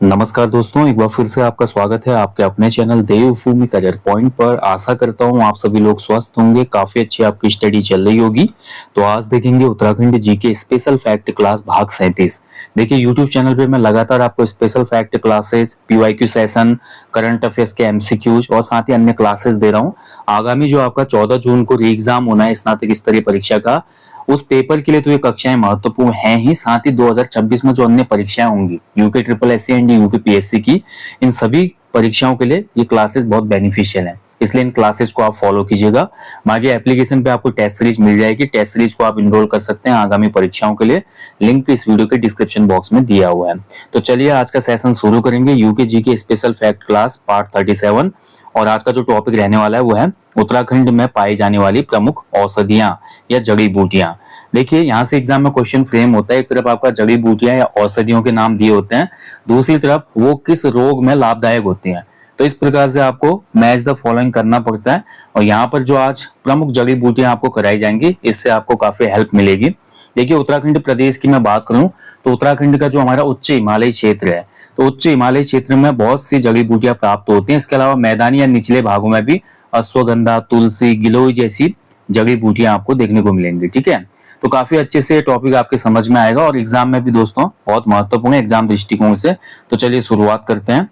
नमस्कार दोस्तों, एक बार फिर से आपका स्वागत है आपके अपने चैनल देवभूमि करियर पॉइंट पर। आशा करता हूँ आप सभी लोग स्वस्थ होंगे, काफी अच्छी आपकी स्टडी चल रही होगी। तो आज देखेंगे Uttarakhand GK special fact class भाग 37। देखिए यूट्यूब चैनल पे मैं लगातार आपको special fact classes, PYQ session, current affairs के एमसीक्यूज और साथ ही अन्य क्लासेस दे रहा हूँ। आगामी जो आपका 14 जून को री एग्जाम होना है स्नातक स्तरीय परीक्षा का, उस पेपर के लिए तो ये कक्षाएं महत्वपूर्ण हैं ही, साथ ही 2026 में जो अन्य परीक्षाएं होंगी UK triple SC and UK PSC की, इन सभी परीक्षाओं के लिए ये क्लासेस बहुत बेनिफिशियल हैं। इसलिए इन क्लासेस को आप फॉलो कीजिएगा। मागे एप्लीकेशन पे आपको टेस्ट सीरीज मिल जाएगी, टेस्ट सीरीज को आप इनरोल कर सकते हैं आगामी परीक्षाओं के लिए। लिंक इस वीडियो के डिस्क्रिप्शन बॉक्स में दिया हुआ है। तो चलिए आज का सेशन शुरू करेंगे, यूके जी के स्पेशल फैक्ट क्लास पार्ट 37। और आज का जो टॉपिक रहने वाला है वो है उत्तराखंड में पाई जाने वाली प्रमुख औषधियां या जड़ी बूटियां। देखिए यहाँ से एग्जाम में क्वेश्चन फ्रेम होता है, एक तरफ आपका जड़ी बूटियां या औषधियों के नाम दिए होते हैं, दूसरी तरफ वो किस रोग में लाभदायक होती हैं। तो इस प्रकार से आपको मैच द फॉलोइंग करना पड़ता है। और यहाँ पर जो आज प्रमुख जड़ी बूटियां आपको कराई जाएंगी, इससे आपको काफी हेल्प मिलेगी। देखिए उत्तराखंड प्रदेश की मैं बात करूं तो उत्तराखंड का जो हमारा उच्च हिमालयी क्षेत्र है, तो उच्च हिमालयी क्षेत्र में बहुत सी जड़ी बूटियां प्राप्त होती हैं। इसके अलावा मैदानी या निचले भागों में भी अश्वगंधा, तुलसी, गिलोय जैसी जड़ी बूटियां आपको देखने को मिलेंगी। ठीक है, तो काफी अच्छे से टॉपिक आपके समझ में आएगा और एग्जाम में भी दोस्तों बहुत महत्वपूर्ण है एग्जाम दृष्टिकोण से। तो चलिए शुरुआत करते हैं।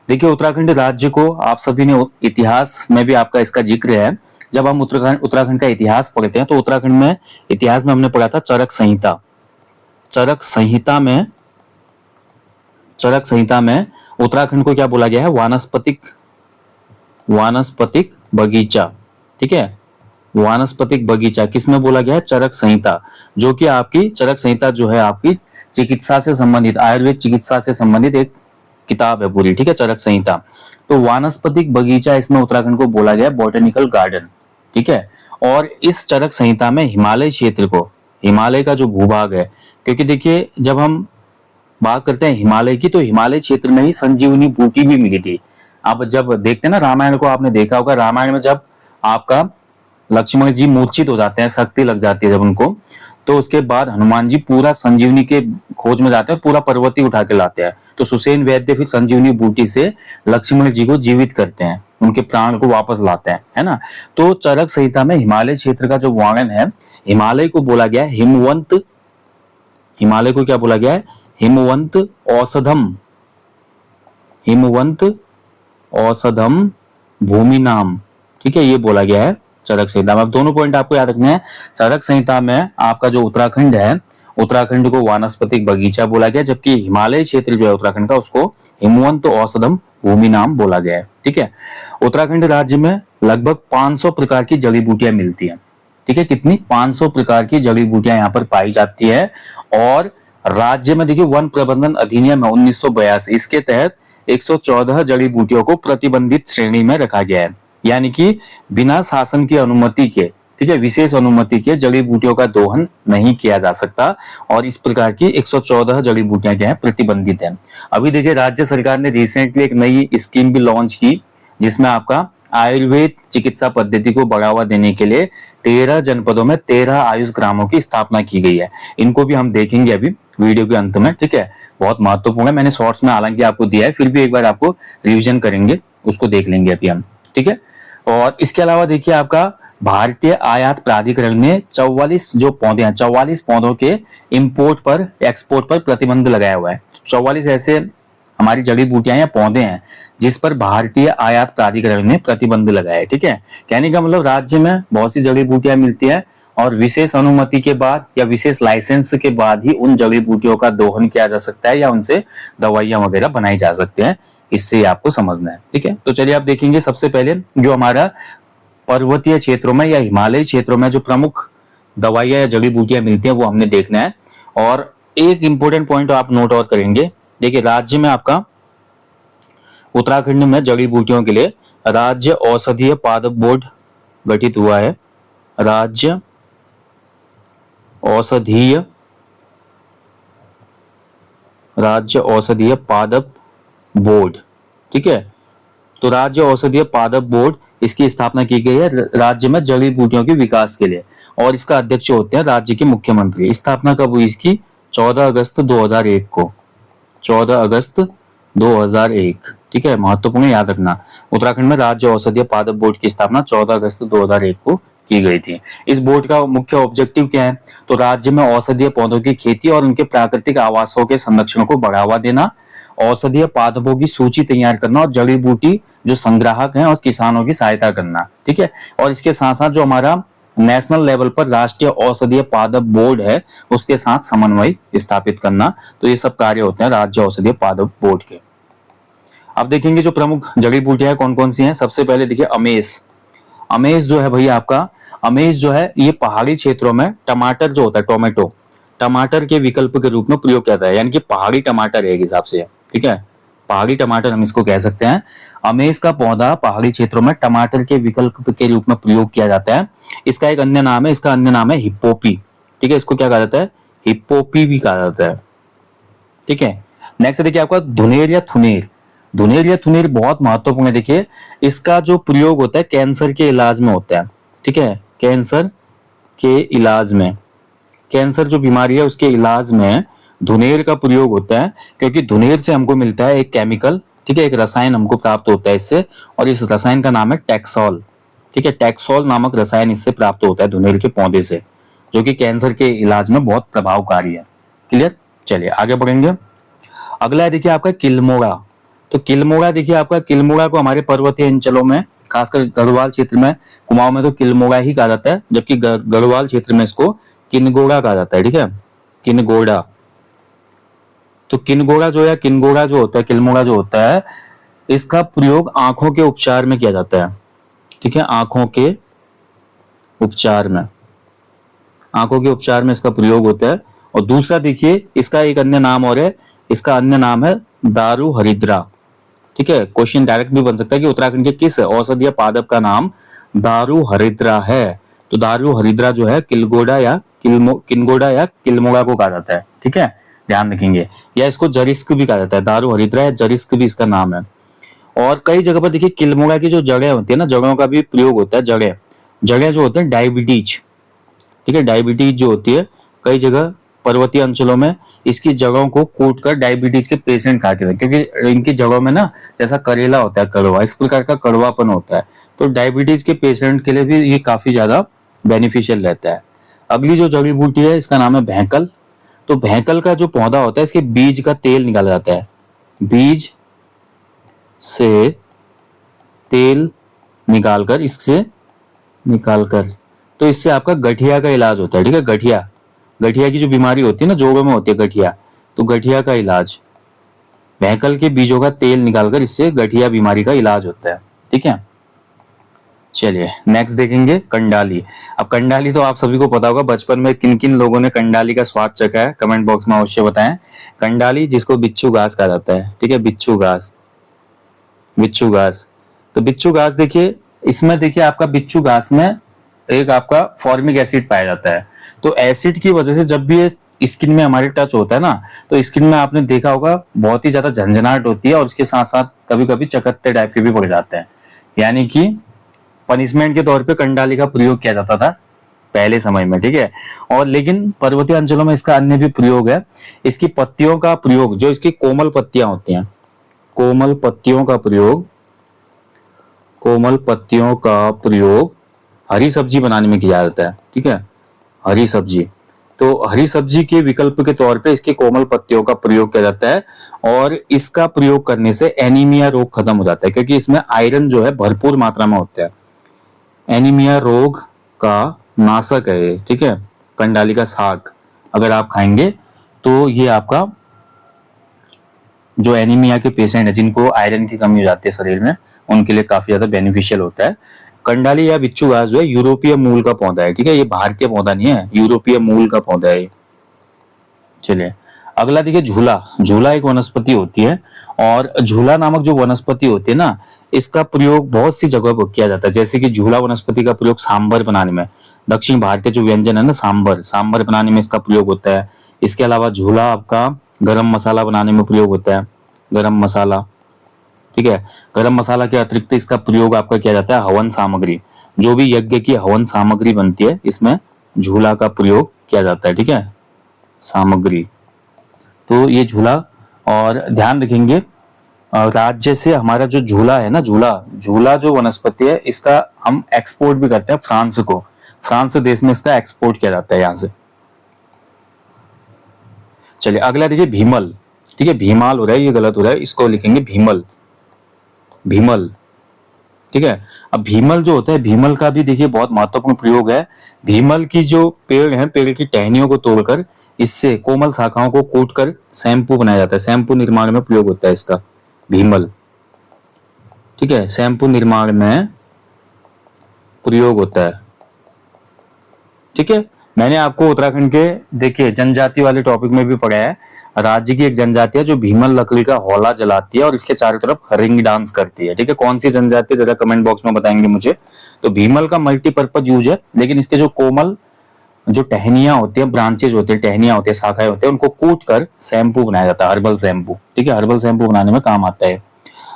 देखिए उत्तराखंड राज्य को आप सभी ने इतिहास में भी आपका इसका जिक्र है। जब हम उत्तराखंड का इतिहास पढ़ते हैं तो उत्तराखंड में इतिहास में हमने पढ़ा था चरक संहिता। चरक संहिता में उत्तराखंड को क्या बोला गया है? वानस्पतिक बगीचा। ठीक है, वानस्पतिक बगीचा किसमें बोला गया है? चरक संहिता। जो कि आपकी चरक संहिता जो है आपकी चिकित्सा से संबंधित, आयुर्वेद चिकित्सा से संबंधित एक किताब है पूरी। ठीक है, चरक संहिता। तो वानस्पतिक बगीचा इसमें उत्तराखंड को बोला गया बॉटेनिकल गार्डन। ठीक है, और इस चरक संहिता में हिमालय क्षेत्र को, हिमालय का जो भूभाग है, क्योंकि देखिए जब हम बात करते हैं हिमालय की तो हिमालय क्षेत्र में ही संजीवनी बूटी भी मिली थी। आप जब देखते हैं ना रामायण को, आपने देखा होगा रामायण में जब आपका लक्ष्मण जी मूर्छित हो जाते हैं, शक्ति लग जाती है जब उनको, तो उसके बाद हनुमान जी पूरा संजीवनी के खोज में जाते हैं, पूरा पर्वती उठा के लाते हैं। तो सुसेन वैद्य फिर संजीवनी बूटी से लक्ष्मण जी को जीवित करते हैं, उनके प्राण को वापस लाते हैं, है ना। तो चरक संहिता में हिमालय क्षेत्र का जो वर्णन है, हिमालय को बोला गया है हिमवंत। हिमालय को क्या बोला गया है? हिमवंत औषधम भूमि नाम। ठीक है, ये बोला गया है चरक संहिता में। अब दोनों पॉइंट आपको याद रखने हैं। चरक संहिता में आपका जो उत्तराखंड है, उत्तराखंड को वानस्पतिक बगीचा बोला गया, जबकि हिमालय क्षेत्र जो है उत्तराखंड का, उसको हिमवंत औषधम भूमि नाम बोला गया है। ठीक है, उत्तराखंड राज्य में लगभग 500 प्रकार की जड़ी बूटियां मिलती हैं। ठीक है, कितनी? 500 प्रकार की जड़ी बूटियां यहाँ पर पाई जाती है। और राज्य में देखिए वन प्रबंधन अधिनियम है 1982, इसके तहत 114 जड़ी बूटियों को प्रतिबंधित श्रेणी में रखा गया है। यानी कि बिना शासन की अनुमति के, ठीक है, विशेष अनुमति के जड़ी बूटियों का दोहन नहीं किया जा सकता। और इस प्रकार की 114 जड़ी बूटियां क्या है? प्रतिबंधित है। अभी देखिए राज्य सरकार ने रिसेंटली एक नई स्कीम भी लॉन्च की, जिसमें आपका आयुर्वेद चिकित्सा पद्धति को बढ़ावा देने के लिए 13 जनपदों में 13 आयुष ग्रामों की स्थापना की गई है। इनको भी हम देखेंगे अभी वीडियो के अंत में। ठीक है, बहुत महत्वपूर्ण है, मैंने शॉर्ट्स में हालांकि आपको दिया है, फिर भी एक बार आपको रिविजन करेंगे, उसको देख लेंगे अभी हम। ठीक है, और इसके अलावा देखिए आपका भारतीय आयात प्राधिकरण ने 44 जो पौधे हैं, 44 पौधों के इंपोर्ट पर, एक्सपोर्ट पर प्रतिबंध लगाया हुआ है। 44 ऐसे हमारी जड़ी बूटियां या पौधे हैं जिस पर भारतीय आयात प्राधिकरण ने प्रतिबंध लगाया है। ठीक है, कहने का मतलब राज्य में बहुत सी जड़ी बूटियां मिलती है और विशेष अनुमति के बाद या विशेष लाइसेंस के बाद ही उन जड़ी बूटियों का दोहन किया जा सकता है या उनसे दवाइयां वगैरह बनाई जा सकती हैं। इससे आपको समझना है। ठीक है, तो चलिए आप देखेंगे सबसे पहले जो हमारा पर्वतीय क्षेत्रों में या हिमालयी क्षेत्रों में जो प्रमुख दवाइयां या जड़ी बूटियां मिलती हैं वो हमने देखना है। और एक इंपॉर्टेंट पॉइंट आप नोट और करेंगे। देखिए राज्य में आपका उत्तराखंड में जड़ी बूटियों के लिए राज्य औषधीय पादप बोर्ड गठित हुआ है। राज्य औषधीय पादप बोर्ड। ठीक है, तो राज्य औषधीय पादप बोर्ड, इसकी स्थापना की गई है राज्य में जड़ी बूटियों के विकास के लिए। और इसका अध्यक्ष होते हैं राज्य के मुख्यमंत्री। स्थापना कब हुई इसकी? 14 अगस्त 2001 को। 14 अगस्त 2001, ठीक है, महत्वपूर्ण है, याद रखना। उत्तराखंड में राज्य औषधीय पादप बोर्ड की स्थापना 14 अगस्त 2001 को की गई थी। इस बोर्ड का मुख्य ऑब्जेक्टिव क्या है? तो राज्य में औषधीय पौधों की खेती और उनके प्राकृतिक आवासों के संरक्षण को बढ़ावा देना, औषधीय पादपों की सूची तैयार करना और जड़ी बूटी जो संग्राहक हैं और किसानों की सहायता करना, ठीक है। और इसके साथ साथ जो हमारा नेशनल लेवल पर राष्ट्रीय औषधीय पादप बोर्ड है उसके साथ समन्वय स्थापित करना। तो ये सब कार्य होते हैं राज्य औषधीय पादप बोर्ड के। अब देखेंगे जो प्रमुख जड़ी बूटियां कौन कौन सी हैं। सबसे पहले देखिए अमेस। अमेस जो है भैया आपका, अमेस जो है ये पहाड़ी क्षेत्रों में टमाटर जो होता है, टोमेटो, टमाटर के विकल्प के रूप में प्रयोग किया जाता है, यानी कि पहाड़ी टमाटर है एक हिसाब से, ठीक है, पहाड़ी टमाटर हम इसको कह सकते हैं। अमेस का पौधा पहाड़ी क्षेत्रों में टमाटर के विकल्प के रूप में प्रयोग किया जाता है। इसका एक अन्य नाम है, इसका अन्य नाम है हिप्पोपी, ठीक है, इसको क्या कहा जाता है? हिप्पोपी भी कहा जाता है, ठीक है। नेक्स्ट देखिए आपका धुनेर या थुनेर। धुनेर या थुनेर बहुत महत्वपूर्ण है। देखिए इसका जो प्रयोग होता है कैंसर के इलाज में होता है, ठीक है, कैंसर के इलाज में, कैंसर जो बीमारी है उसके इलाज में धुनेर का प्रयोग होता है, क्योंकि धुनेर से हमको मिलता है एक केमिकल, ठीक है, एक रसायन हमको प्राप्त होता है इससे, और इस रसायन का नाम है टैक्सोल, ठीक है, टैक्सोल नामक रसायन इससे प्राप्त होता है धुनेर के पौधे से, जो कि कैंसर के इलाज में बहुत प्रभावकारी है। क्लियर? चलिए आगे बढ़ेंगे। अगला है देखिए आपका किल्मोरा। तो किल्मोरा देखिए आपका, किल्मोरा को हमारे पर्वतीय अंचलों में खासकर गढ़वाल क्षेत्र में, कुमाऊं में तो किल्मोरा ही कहा जाता है, जबकि गढ़वाल क्षेत्र में इसको किनगोड़ा कहा जाता है, ठीक है, किनगोड़ा। तो किनगोड़ा जो है, किनगोड़ा जो होता है, किल्मोरा जो होता है, इसका प्रयोग आंखों के उपचार में किया जाता है, ठीक है, आंखों के उपचार में, आंखों के उपचार में इसका प्रयोग होता है। और दूसरा देखिए इसका एक अन्य नाम और है, इसका अन्य नाम है दारू हरिद्रा, ठीक है। क्वेश्चन डायरेक्ट भी बन सकता है कि उत्तराखंड के किस औषधीय पादप का नाम दारू हरिद्रा है? तो दारू हरिद्रा जो है किलगोड़ा या किनगोड़ा या किल्मोड़ा को कहा जाता है, ठीक है, ध्यान रखेंगे। या इसको जरिस्क भी कहा जाता है, दारू हरिद्रा या जरिस्क भी इसका नाम है। और कई जगह पर देखिए किल्मोड़ा की जो जड़ें होती है ना, जड़ों का भी प्रयोग होता है। जड़ें, जड़ें जो होते हैं डायबिटीज, ठीक है, डायबिटीज जो होती है कई जगह पर्वतीय अंचलों में इसकी जड़ों को कूट कर डायबिटीज के पेशेंट खाते हैं, क्योंकि इनकी जड़ों में ना जैसा करेला होता है, कड़वा, इस प्रकार का कड़वापन होता है, तो डायबिटीज के पेशेंट के लिए भी ये काफी ज्यादा बेनिफिशियल रहता है। अगली जो जड़ी बूटी है इसका नाम है भैंकल। तो भैंकल का जो पौधा होता है इसके बीज का तेल निकाला जाता है, बीज से तेल निकालकर, इससे निकालकर, तो इससे आपका गठिया का इलाज होता है, ठीक है, गठिया, गठिया की जो बीमारी होती है ना, जोड़ों में होती है गठिया, तो गठिया का इलाज, भैंकल के बीजों का तेल निकालकर इससे गठिया बीमारी का इलाज होता है, ठीक है। चलिए नेक्स्ट देखेंगे कंडाली। अब कंडाली तो आप सभी को पता होगा, बचपन में किन किन लोगों ने कंडाली का स्वाद चखा है कमेंट बॉक्स में अवश्य बताएं। कंडाली जिसको बिच्छू घास कहा जाता है, ठीक है, बिच्छू घास, बिच्छू घास। तो बिच्छू घास देखिए, इसमें देखिए आपका बिच्छू घास में एक आपका फॉर्मिक एसिड पाया जाता है। तो एसिड की वजह से जब भी ये स्किन में हमारे टच होता है ना, तो स्किन में आपने देखा होगा बहुत ही ज्यादा झंझनाहट होती है, और उसके साथ साथ कभी कभी चकत्ते टाइप के भी पड़ जाते हैं, यानी कि पनिशमेंट के तौर पे कंडाली का प्रयोग किया जाता था पहले समय में, ठीक है। और लेकिन पर्वतीय अंचलों में इसका अन्य भी प्रयोग है। इसकी पत्तियों का प्रयोग, जो इसकी कोमल पत्तियां होती हैं, कोमल पत्तियों का प्रयोग, कोमल पत्तियों का प्रयोग हरी सब्जी बनाने में किया जाता है, ठीक है, हरी सब्जी। तो हरी सब्जी के विकल्प के तौर पे इसके कोमल पत्तियों का प्रयोग किया जाता है, और इसका प्रयोग करने से एनीमिया रोग खत्म हो जाता है, क्योंकि इसमें आयरन जो है भरपूर मात्रा में होता है। एनीमिया रोग का नाशक है ये, ठीक है। कंडाली का साग अगर आप खाएंगे तो ये आपका जो एनीमिया के पेशेंट है, जिनको आयरन की कमी हो जाती है शरीर में, उनके लिए काफी ज्यादा बेनिफिशियल होता है। कंडाली या बिच्छू घास जो है यूरोपीय मूल का पौधा है, ठीक है, ये भारतीय पौधा नहीं है, यूरोपीय मूल का पौधा है। चलिए अगला देखिए झूला। झूला एक वनस्पति होती है, और झूला नामक जो वनस्पति होती है ना, इसका प्रयोग बहुत सी जगह पर किया जाता है। जैसे कि झूला वनस्पति का प्रयोग सांभर बनाने में, दक्षिण भारतीय जो व्यंजन है ना सांभर, सांभर बनाने में इसका प्रयोग होता है। इसके अलावा झूला आपका गरम मसाला बनाने में प्रयोग होता है, गरम मसाला, ठीक है। गरम मसाला के अतिरिक्त इसका प्रयोग आपका किया जाता है हवन सामग्री, जो भी यज्ञ की हवन सामग्री बनती है इसमें झूला का प्रयोग किया जाता है, ठीक है, सामग्री। तो ये झूला, और ध्यान रखेंगे राज्य से हमारा जो झूला है ना, झूला झूला जो वनस्पति है, इसका हम एक्सपोर्ट भी करते हैं फ्रांस को। फ्रांस देश में इसका एक्सपोर्ट किया जाता है यहाँ से। चलिए अगला देखिए भीमल। ठीक है, भीमाल हो रहा है, ये गलत हो रहा है, इसको लिखेंगे भीमल। भीमल, ठीक है। अब भीमल जो होता है, भीमल का भी देखिए बहुत महत्वपूर्ण प्रयोग है। भीमल की जो पेड़ है, पेड़ की टहनियों को तोड़कर इससे कोमल शाखाओं को कूटकर शैम्पू बनाया जाता है। शैम्पू निर्माण में प्रयोग होता है इसका भीमल। ठीक है, शैम्पू निर्माण में प्रयोग होता है। ठीक है, मैंने आपको उत्तराखंड के देखिए जनजाति वाले टॉपिक में भी पढ़ा है। राज्य की एक जनजाति है जो भीमल लकड़ी का हौला जलाती है और इसके चारों तरफ रिंग डांस करती है। ठीक है, कौन सी जनजाति है जरा कमेंट बॉक्स में बताएंगे मुझे। तो भीमल का मल्टीपर्पज यूज है, लेकिन इसके जो कोमल जो टहनियां होती है, ब्रांचेज होते हैं, टहनियां होती है, शाखाएं होती है, उनको कूट कर शैम्पू बनाया जाता है, हर्बल शैम्पू। ठीक है, हर्बल शैम्पू बनाने में काम आता है।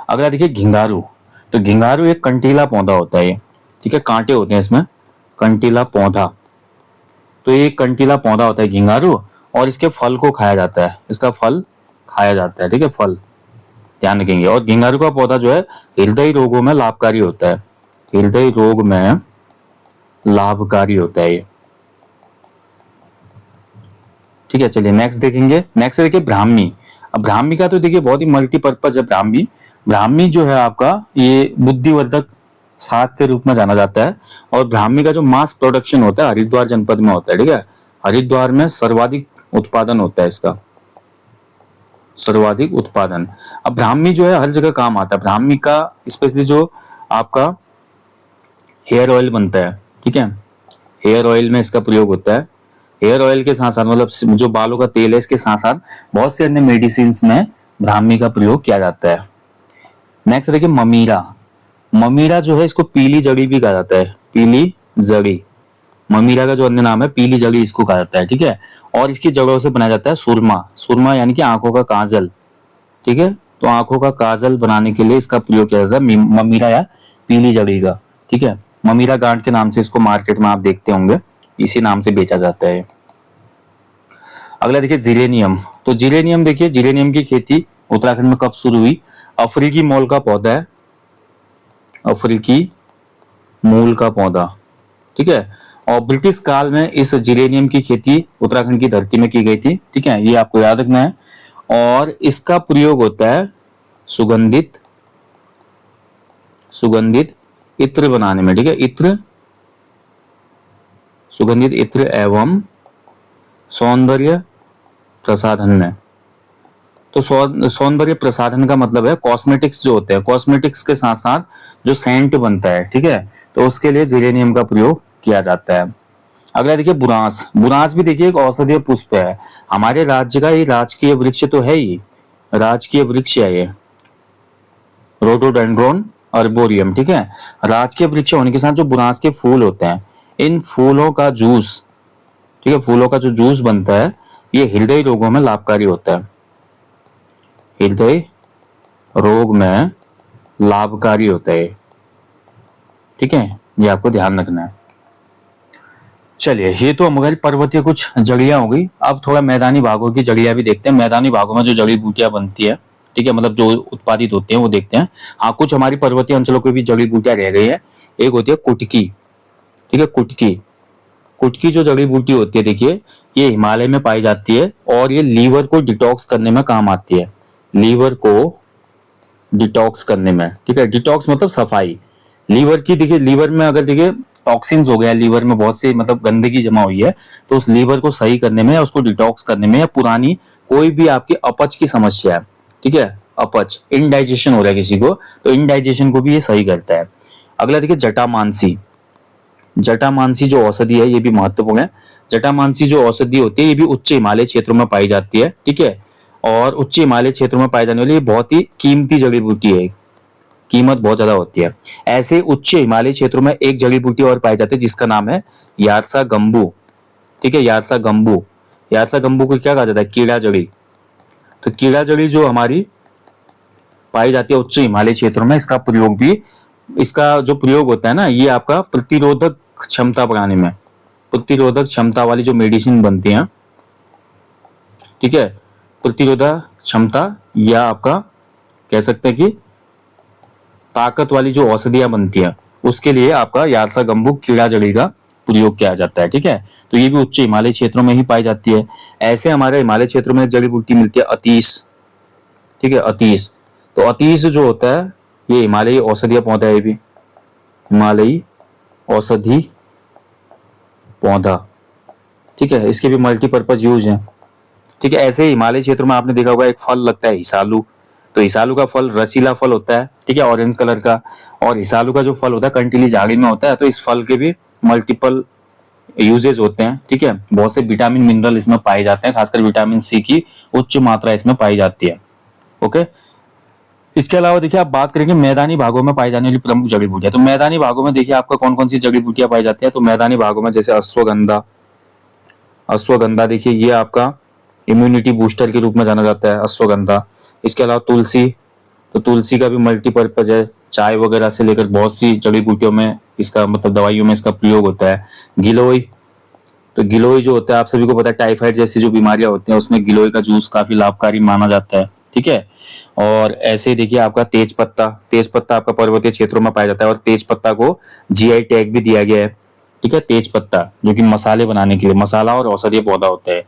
अगला देखिए घिंगारू। तो घिंगारू एक कंटीला पौधा होता है ये। ठीक है, कांटे होते हैं इसमें, कंटीला पौधा। तो ये कंटीला पौधा होता है घिंगारू, और इसके फल को खाया जाता है, इसका फल खाया जाता है। ठीक है, फल ध्यान रखेंगे। और घिंगारू का पौधा जो है हृदय रोगों में लाभकारी होता है, हृदय रोग में लाभकारी होता है ये। ठीक है, चलिए नेक्स्ट देखेंगे। नेक्स्ट देखिए ब्राह्मी। अब ब्राह्मी का तो देखिए बहुत ही मल्टीपर्पज है ब्राह्मी। ब्राह्मी जो है आपका ये बुद्धिवर्धक शाक के रूप में जाना जाता है, और ब्राह्मी का जो मास प्रोडक्शन होता है हरिद्वार जनपद में होता है। ठीक है, हरिद्वार में सर्वाधिक उत्पादन होता है इसका, सर्वाधिक उत्पादन। अब ब्राह्मी जो है हर जगह काम आता है। ब्राह्मी का स्पेशली जो आपका हेयर ऑयल बनता है, ठीक है, हेयर ऑयल में इसका प्रयोग होता है। हेयर ऑयल के साथ साथ मतलब जो बालों का तेल है, इसके साथ साथ बहुत से अन्य मेडिसिन में ब्राह्मी का प्रयोग किया जाता है। नेक्स्ट देखिए ममीरा। ममीरा जो है इसको पीली जड़ी भी कहा जाता है, पीली जड़ी। ममीरा का जो अन्य नाम है पीली जड़ी, इसको कहा जाता है। ठीक है, और इसकी जड़ों से बनाया जाता है सुरमा। सुरमा यानी कि आंखों का काजल। ठीक है, तो आंखों का काजल बनाने के लिए इसका प्रयोग किया जाता है, ममीरा या पीली जड़ी का। ठीक है, ममीरा गांठ के नाम से इसको मार्केट में आप देखते होंगे, इसी नाम से बेचा जाता है। अगला देखिए जिरेनियम। तो जिरेनियम देखिए, जिरेनियम की खेती उत्तराखंड में कब शुरू हुई? अफ्रीकी मूल का पौधा है, अफ्रीकी मूल का पौधा। ठीक है, और ब्रिटिश काल में इस जिरेनियम की खेती उत्तराखंड की धरती में की गई थी। ठीक है, ये आपको याद रखना है। और इसका प्रयोग होता है सुगंधित सुगंधित इत्र बनाने में। ठीक है, इत्र, सुगंधित इत्र एवं सौंदर्य प्रसाधन में। तो सौंदर्य प्रसाधन का मतलब है कॉस्मेटिक्स जो होते हैं, कॉस्मेटिक्स के साथ साथ जो सेंट बनता है। ठीक है, तो उसके लिए जिरेनियम का प्रयोग किया जाता है। अगला देखिए बुरांस। बुरांस भी देखिए एक औषधीय पुष्प है। हमारे राज्य का ये राजकीय वृक्ष तो है ही, राजकीय वृक्ष है ये, रोडोडेंड्रोन अर्बोरियम। ठीक है, राजकीय वृक्ष होने के साथ जो बुरांस के फूल होते हैं, इन फूलों का जूस, ठीक है, फूलों का जो जूस बनता है ये हृदय रोगों में लाभकारी होता है, हृदय रोग में लाभकारी होता है। ठीक है, ये आपको ध्यान रखना है। चलिए, ये तो हमारी पर्वतीय कुछ जड़ियां हो गई। अब थोड़ा मैदानी भागों की जड़ियां भी देखते हैं। मैदानी भागों में जो जड़ी बूटियां बनती है, ठीक है, मतलब जो उत्पादित होती हैं वो देखते हैं। हाँ, कुछ हमारी पर्वतीय अंचलों की भी जड़ी बूटियां रह गई है। एक होती है कुटकी। ठीक है, कुटकी। कुटकी जो जड़ी बूटी होती है देखिए, ये हिमालय में पाई जाती है, और ये लीवर को डिटॉक्स करने में काम आती है, लीवर को डिटॉक्स करने में। ठीक है, डिटॉक्स मतलब सफाई लीवर की। देखिए लीवर में अगर देखिए टॉक्सिन्स हो गया, लीवर में बहुत सी मतलब गंदगी जमा हुई है, तो उस लीवर को सही करने में या उसको डिटॉक्स करने में, या पुरानी कोई भी आपकी अपच की समस्या है, ठीक है, अपच, इनडाइजेशन हो रहा है किसी को, तो इनडाइजेशन को भी ये सही करता है। अगला देखिए जटामांसी। जटामांसी जो औषधि है ये भी महत्वपूर्ण है। जटामांसी जो औषधि होती है ये भी उच्च हिमालय क्षेत्रों में पाई जाती है। ठीक है, और उच्च हिमालय क्षेत्रों में पाई जाने वाली ये बहुत ही कीमती जड़ी बूटी है, कीमत बहुत ज्यादा होती है। ऐसे उच्च हिमालय क्षेत्रों में एक जड़ी बूटी और पाई जाती है जिसका नाम है यारसा गंबू। ठीक है, यारसा गंबू। यारसा गंबू को क्या कहा जाता है? कीड़ा जड़ी। तो कीड़ा जड़ी जो हमारी पाई जाती है उच्च हिमालय क्षेत्रों में, इसका प्रयोग भी, इसका जो प्रयोग होता है ना, ये आपका प्रतिरोधक क्षमता बढ़ाने में, प्रतिरोधक क्षमता वाली जो मेडिसिन बनती है, ठीक है, प्रतिरोधक क्षमता, या आपका कह सकते हैं कि ताकत वाली जो औषधियां बनती है उसके लिए आपका यारसा गंबुक कीड़ा जड़ी का प्रयोग किया जाता है। ठीक है, तो ये भी उच्च हिमालय क्षेत्रों में ही पाई जाती है। ऐसे हमारे हिमालय क्षेत्रों में एक जड़ी बूटी मिलती है अतीस। ठीक है, अतीस। तो अतीस जो होता है ये हिमालयी औषधीय पौधा है, ये भी हिमालयी औषधि पौधा। ठीक है, इसके भी मल्टीपर्पज यूज है। ठीक है, ऐसे ही हिमालय क्षेत्र में आपने देखा होगा एक फल लगता है हिसालू। तो हिसालू का फल रसीला फल होता है, ठीक है, ऑरेंज कलर का। और हिसालू का जो फल होता है कंटीली झाड़ी में होता है। तो इस फल के भी मल्टीपल यूजेज होते हैं। ठीक है, बहुत से विटामिन मिनरल इसमें पाए जाते हैं, खासकर विटामिन सी की उच्च मात्रा इसमें पाई जाती है। ओके, इसके अलावा देखिए आप बात करेंगे मैदानी भागों में पाई जाने वाली प्रमुख जड़ी बूटियां। तो मैदानी भागों में देखिए आपका कौन कौन सी जड़ी बूटियां पाई जाती है। तो मैदानी भागों में जैसे अश्वगंधा। अश्वगंधा देखिए ये आपका इम्यूनिटी बूस्टर के रूप में जाना जाता है अश्वगंधा। इसके अलावा तुलसी। तो तुलसी का भी मल्टीपर्पज है, चाय वगैरह से लेकर बहुत सी जड़ी बूटियों में इसका मतलब दवाइयों में इसका प्रयोग होता है। गिलोय। तो गिलोय जो होता है आप सभी को पता है टाइफाइड जैसी जो बीमारियां होती हैं उसमें गिलोय का जूस काफी लाभकारी माना जाता है। ठीक है, और ऐसे ही देखिए आपका तेज पत्ता। तेज पत्ता आपका पर्वतीय क्षेत्रों में पाया जाता है और तेज पत्ता को जीआई टैग भी दिया गया है। ठीक है, तेज पत्ता जो कि मसाले बनाने के लिए मसाला और औषधीय पौधा होता है।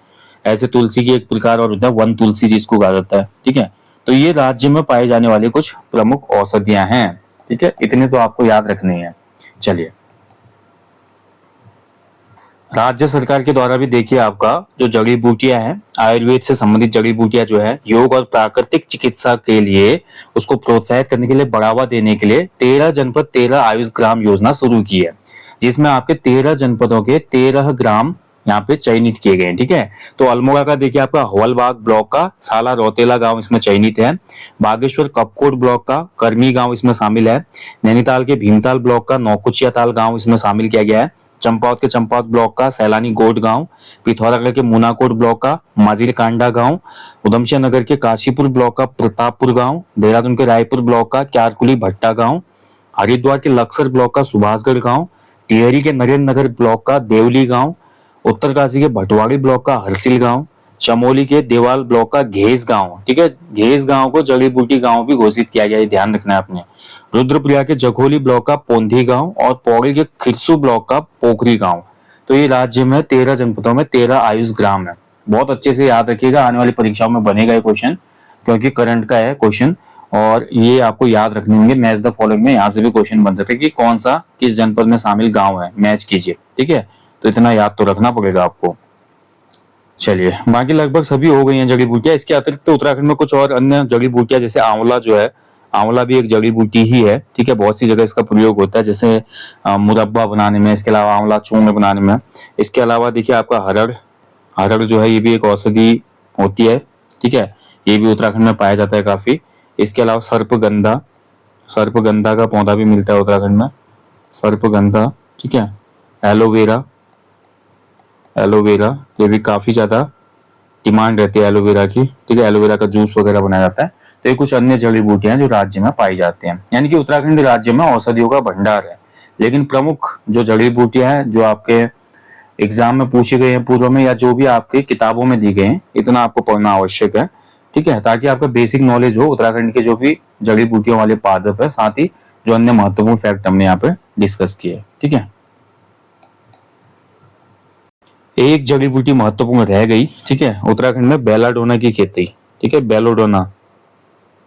ऐसे तुलसी की एक प्रकार और होता है वन तुलसी जिसको कहा जाता है। ठीक है, तो ये राज्य में पाए जाने वाली कुछ प्रमुख औषधियां हैं। ठीक है, इतने तो आपको याद रखनी है। चलिए, राज्य सरकार के द्वारा भी देखिए आपका जो जड़ी बूटियां हैं आयुर्वेद से संबंधित जड़ी बूटियां जो है योग और प्राकृतिक चिकित्सा के लिए उसको प्रोत्साहित करने के लिए बढ़ावा देने के लिए 13 जनपद 13 आयुष ग्राम योजना शुरू की है, जिसमें आपके 13 जनपदों के 13 ग्राम यहाँ पे चयनित किए गए हैं। ठीक है, तो अल्मोड़ा का देखिए आपका हवलबाग ब्लॉक का साला रौतेला गांव इसमें चयनित है। बागेश्वर कपकोट ब्लॉक का कर्मी गांव इसमें शामिल है। नैनीताल के भीमताल ब्लॉक का नौकुचिया ताल गांव इसमें शामिल किया गया है। चंपावत के चंपावत ब्लॉक का सैलानी गोड गांव, पिथौरागढ़ के मुनाकोट ब्लॉक का माजिर कांडा गांव, उधमसिंह नगर के काशीपुर ब्लॉक का प्रतापपुर गांव, देहरादून के रायपुर ब्लॉक का क्यारकुली भट्टा गांव, हरिद्वार के लक्सर ब्लॉक का सुभाषगढ़ गांव, टिहरी के नरेंद्र नगर ब्लॉक का देवली गांव, उत्तरकाशी के भटवाड़ी ब्लॉक का हरसिल गांव, चमोली के देवाल ब्लॉक का घेस गांव। ठीक है, घेस गांव को जड़ी बूटी गांव भी घोषित किया गया है, ध्यान रखना है आपने। रुद्रप्रयाग के जखोली ब्लॉक का पोंधी गांव और पौड़ी के खिरसू ब्लॉक का पोखरी गांव। तो ये राज्य में 13 जनपदों में 13 आयुष ग्राम है। बहुत अच्छे से याद रखिएगा, आने वाली परीक्षाओं में बनेगा ये क्वेश्चन, क्योंकि करंट का है क्वेश्चन और ये आपको याद रखने होंगे। मैच द फॉलोइंग में यहाँ से भी क्वेश्चन बन सकते हैं कि कौन सा किस जनपद में शामिल गाँव है, मैच कीजिए। ठीक है, तो इतना याद तो रखना पड़ेगा आपको। चलिए, बाकी लगभग सभी हो गई हैं जड़ी बूटियां। इसके अतिरिक्त तो उत्तराखंड में कुछ और अन्य जड़ी बूटियां जैसे आंवला जो है, आंवला भी एक जड़ी बूटी ही है। ठीक है, बहुत सी जगह इसका प्रयोग होता है, जैसे मुरब्बा बनाने में, इसके अलावा आंवला चूर्ण बनाने में। इसके अलावा देखिए आपका हरड़। हरड़ जो है ये भी एक औषधि होती है। ठीक है, ये भी उत्तराखंड में पाया जाता है काफी। इसके अलावा सर्पगंधा। सर्पगंधा का पौधा भी मिलता है उत्तराखंड में, सर्पगंधा। ठीक है, एलोवेरा। एलोवेरा ये भी काफी ज्यादा डिमांड रहती है एलोवेरा की। ठीक है, एलोवेरा का जूस वगैरह बनाया जाता है। तो ये कुछ अन्य जड़ी बूटियां जो राज्य में पाई जाती हैं, यानी कि उत्तराखंड राज्य में औषधियों का भंडार है। लेकिन प्रमुख जो जड़ी बूटियां हैं जो आपके एग्जाम में पूछे गए हैं पूर्व में या जो भी आपके किताबों में दी गए हैं, इतना आपको पढ़ना आवश्यक है। ठीक है, ताकि आपका बेसिक नॉलेज हो उत्तराखंड के जो भी जड़ी बूटियों वाले पादप है, साथ ही जो अन्य महत्वपूर्ण फैक्ट हमने यहाँ पे डिस्कस किए। ठीक है, एक जड़ी बूटी महत्वपूर्ण रह गई। ठीक है, उत्तराखंड में बेलाडोना की खेती। ठीक है, बेलोडोना।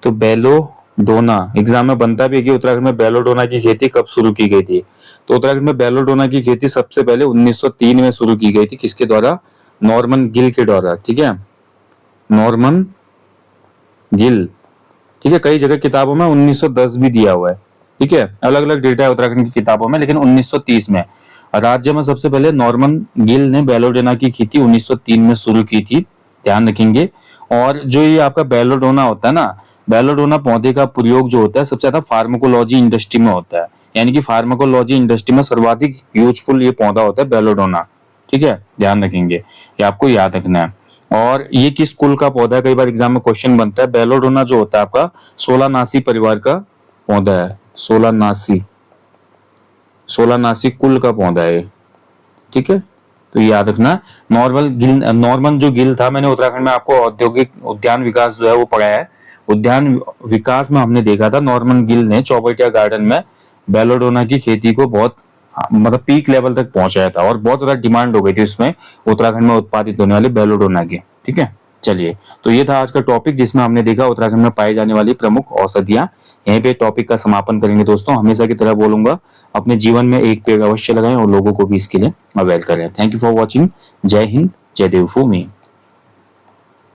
तो बेलोडोना एग्जाम में बनता भी है कि उत्तराखंड में बेलोडोना की खेती कब शुरू की गई थी। तो उत्तराखंड में बेलोडोना की खेती सबसे पहले 1903 में शुरू की गई थी। किसके द्वारा? नॉर्मन गिल के द्वारा। ठीक है, नॉर्मन गिल। ठीक है, कई जगह किताबों में 1910 भी दिया हुआ है। ठीक है, अलग अलग डेटा है उत्तराखंड की किताबों में, लेकिन 1930 में राज्य में सबसे पहले नॉर्मन गिल ने बेलोडोना की खेती 1903 में शुरू की थी, ध्यान रखेंगे। और जो ये आपका बेलोडोना होता है ना, बेलोडोना पौधे का प्रयोग जो होता है सबसे ज्यादा फार्माकोलॉजी इंडस्ट्री में होता है, यानी कि फार्माकोलॉजी इंडस्ट्री में सर्वाधिक यूजफुल ये पौधा होता है बेलोडोना। ठीक है, ध्यान रखेंगे, ये आपको याद रखना है। और ये किस कुल का पौधा है, कई बार एग्जाम में क्वेश्चन बनता है। बेलोडोना जो होता है आपका सोलानासी परिवार का पौधा है, सोलानासी। सोलानासी कुल का पौधा है। ठीक है, तो याद रखना। नॉर्मन जो गिल था, मैंने उत्तराखंड में आपको औद्योगिक उद्यान विकास जो है वो पढ़ा है, उद्यान विकास में हमने देखा था नॉर्मन गिल ने चौबटिया गार्डन में बेलोडोना की खेती को बहुत मतलब पीक लेवल तक पहुंचाया था और बहुत ज्यादा डिमांड हो गई थी उसमें उत्तराखंड में उत्पादित होने वाले बेलोडोना की। ठीक है, चलिए, तो ये था आज का टॉपिक जिसमें हमने देखा उत्तराखंड में पाई जाने वाली प्रमुख औषधियां। यहीं पे टॉपिक का समापन करेंगे दोस्तों। हमेशा की तरह बोलूंगा, अपने जीवन में एक पेड़ अवश्य लगाएं और लोगों को भी इसके लिए अवेल करें। Thank you for watching. जय हिंद, जय देव भूमि।